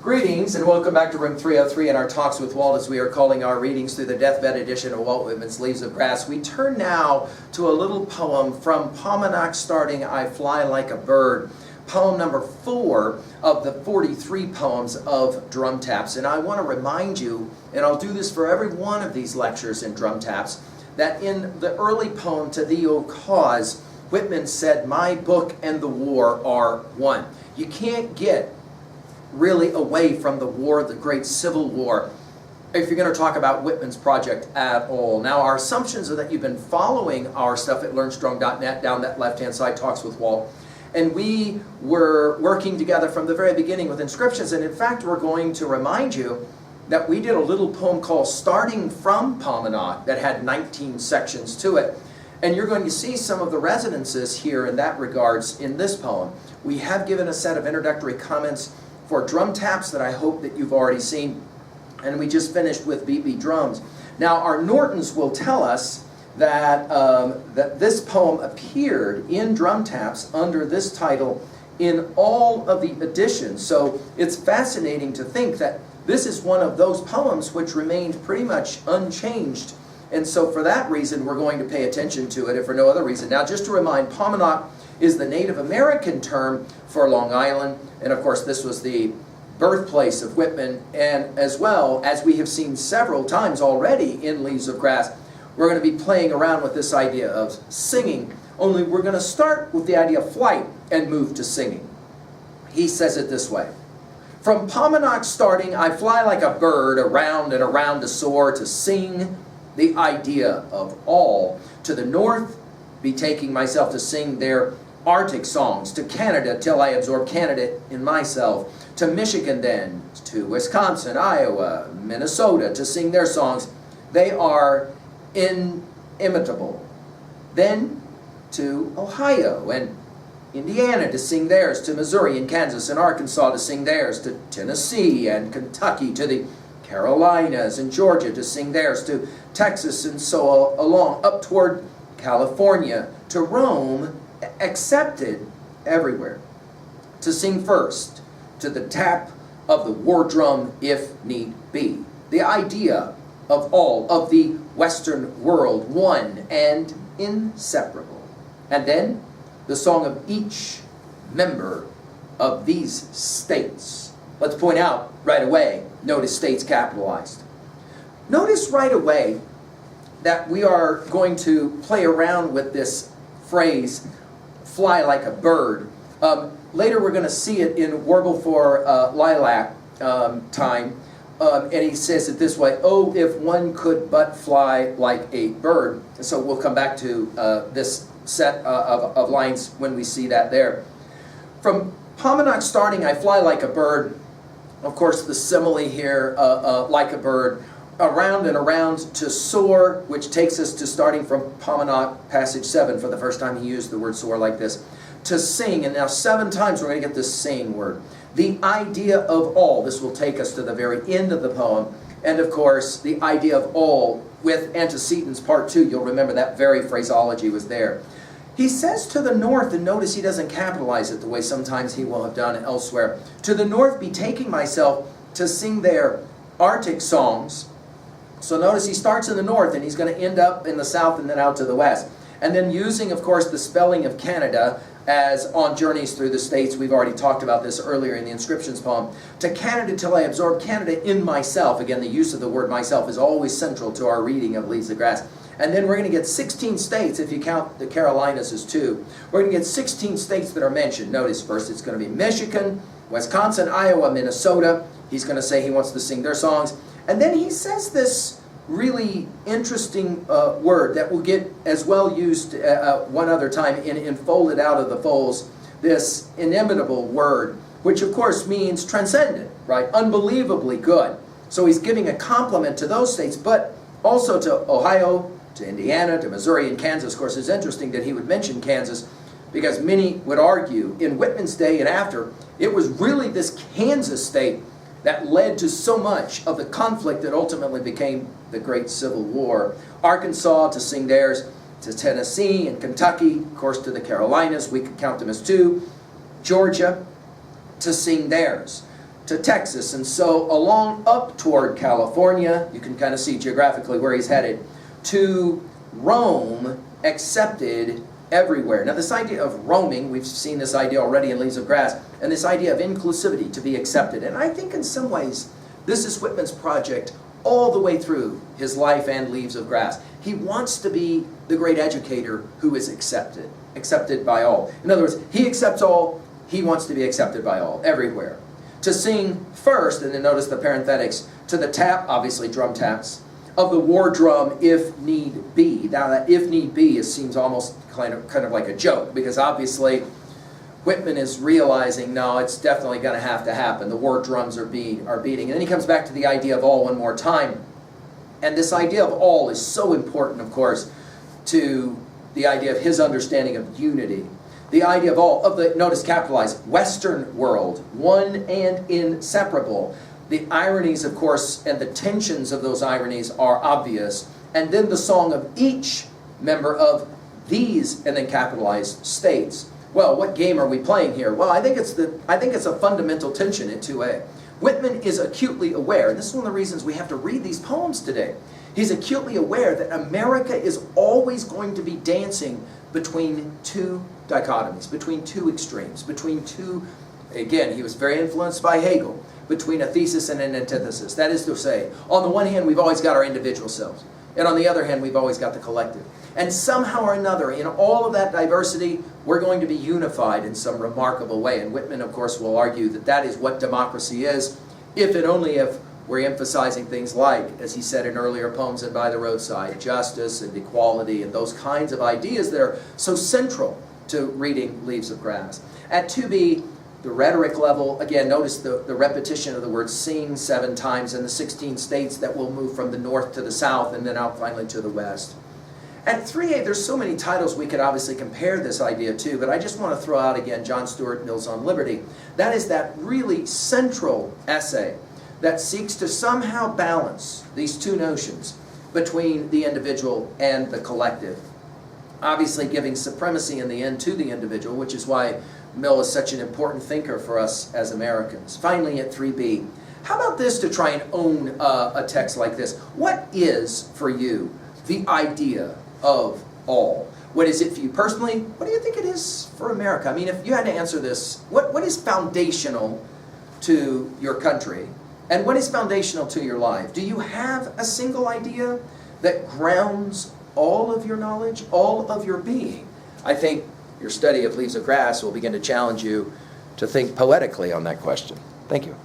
Greetings and welcome back to room 303 in our Talks with Walt, as we are calling our readings through the deathbed edition of Walt Whitman's Leaves of Grass. We turn now to a little poem from Paumanok Starting I Fly Like a Bird, poem number 4 of the 43 poems of Drum Taps. And I want to remind you, and I'll do this for every one of these lectures in Drum Taps, that in the early poem To Thee, O Cause, Whitman said, "My book and the war are one." You can't get really away from the war, the great Civil War, if you're going to talk about Whitman's project at all. Now, our assumptions are that you've been following our stuff at LearnStrong.net down that left-hand side, Talks with Walt. And we were working together from the very beginning with inscriptions. And in fact, we're going to remind you that we did a little poem called Starting from Paumanok that had 19 sections to it. And you're going to see some of the resonances here in that regards in this poem. We have given a set of introductory comments for Drum Taps that I hope that you've already seen. And we just finished with Beat Beat Drums. Now, our Nortons will tell us that, that this poem appeared in Drum Taps under this title in all of the editions. So it's fascinating to think that this is one of those poems which remained pretty much unchanged. And so for that reason, we're going to pay attention to it, if for no other reason. Now, just to remind, Paumanok is the Native American term for Long Island. And of course, this was the birthplace of Whitman. And as well, as we have seen several times already in Leaves of Grass, we're going to be playing around with this idea of singing. Only we're going to start with the idea of flight and move to singing. He says it this way. From Paumanok starting, I fly like a bird around and around to soar, to sing the idea of all. To the north, betaking myself to sing their Arctic songs, to Canada till I absorb Canada in myself, to Michigan then, to Wisconsin, Iowa, Minnesota, to sing their songs. They are inimitable. Then to Ohio and Indiana to sing theirs, to Missouri and Kansas and Arkansas to sing theirs, to Tennessee and Kentucky, to the Carolinas and Georgia to sing theirs, to Texas and so along, up toward California, to Rome, accepted everywhere. To sing first, to the tap of the war drum if need be. The idea of all of the Western world, one and inseparable. And then the song of each member of these states. Let's point out right away, notice states capitalized. Notice right away that we are going to play around with this phrase, fly like a bird. Later we're going to see it in Warble for Lilac time. And he says it this way, "Oh, if one could but fly like a bird." And so we'll come back to this set of lines when we see that there. From Paumanok starting, I fly like a bird. Of course, the simile here, like a bird, around and around to soar, which takes us to starting from Paumanok, passage 7, for the first time he used the word soar like this. To sing, and now 7 times we're going to get this sing word. The idea of all, this will take us to the very end of the poem. And of course, the idea of all with antecedents part 2. You'll remember that very phraseology was there. He says to the north, and notice he doesn't capitalize it the way sometimes he will have done elsewhere. To the north betaking myself to sing their Arctic songs. So notice he starts in the north and he's going to end up in the south and then out to the west. And then using, of course, the spelling of Canada as on journeys through the states. We've already talked about this earlier in the inscriptions poem. To Canada till I absorb Canada in myself. Again, the use of the word myself is always central to our reading of Leaves of Grass. And then we're going to get 16 states, if you count the Carolinas as 2. We're going to get 16 states that are mentioned. Notice first it's going to be Michigan, Wisconsin, Iowa, Minnesota. He's going to say he wants to sing their songs. And then he says this really interesting word that will get as well used one other time in Folded Out of the Folds, this inimitable word, which of course means transcendent, right? Unbelievably good. So he's giving a compliment to those states, but also to Ohio, to Indiana, to Missouri, and Kansas. Of course, it's interesting that he would mention Kansas because many would argue in Whitman's day and after, it was really this Kansas state that led to so much of the conflict that ultimately became the Great Civil War. Arkansas to sing theirs, to Tennessee and Kentucky, of course to the Carolinas, we could count them as 2. Georgia to sing theirs. to Texas, and so along up toward California, you can kind of see geographically where he's headed, to Rome, accepted everywhere. Now this idea of roaming, we've seen this idea already in Leaves of Grass, and this idea of inclusivity, to be accepted. And I think in some ways, this is Whitman's project all the way through his life and Leaves of Grass. He wants to be the great educator who is accepted by all. In other words, he accepts all, he wants to be accepted by all, everywhere. To sing first, and then notice the parenthetics, to the tap, obviously drum taps, of the war drum if need be. Now that if need be seems almost kind of like a joke, because obviously Whitman is realizing, no, it's definitely going to have to happen. The war drums are beating. And then he comes back to the idea of all one more time. And this idea of all is so important, of course, to the idea of his understanding of unity. The idea of all, of the, notice capitalized, Western world, one and inseparable. The ironies, of course, and the tensions of those ironies are obvious. And then the song of each member of these, and then capitalized, states. Well, what game are we playing here? Well, I think it's a fundamental tension in 2A. Whitman is acutely aware, and this is one of the reasons we have to read these poems today. He's acutely aware that America is always going to be dancing between two dichotomies, between two extremes, between two, again, he was very influenced by Hegel, between a thesis and an antithesis. That is to say, on the one hand, we've always got our individual selves, and on the other hand, we've always got the collective. And somehow or another, in all of that diversity, we're going to be unified in some remarkable way. And Whitman, of course, will argue that that is what democracy is, if and only if we're emphasizing things like, as he said in earlier poems and By the Roadside, justice and equality and those kinds of ideas that are so central to reading Leaves of Grass. At 2B, the rhetoric level, again, notice the repetition of the word sing 7 times in the 16 states that will move from the north to the south and then out finally to the west. At 3A, there's so many titles we could obviously compare this idea to, but I just want to throw out again John Stuart Mill's On Liberty. That is that really central essay that seeks to somehow balance these two notions between the individual and the collective. Obviously giving supremacy in the end to the individual, which is why Mill is such an important thinker for us as Americans. Finally, at 3B, how about this to try and own a text like this? What is, for you, the idea of all? What is it for you personally? What do you think it is for America? I mean, if you had to answer this, what is foundational to your country? And what is foundational to your life? Do you have a single idea that grounds all of your knowledge, all of your being? I think your study of Leaves of Grass will begin to challenge you to think poetically on that question. Thank you.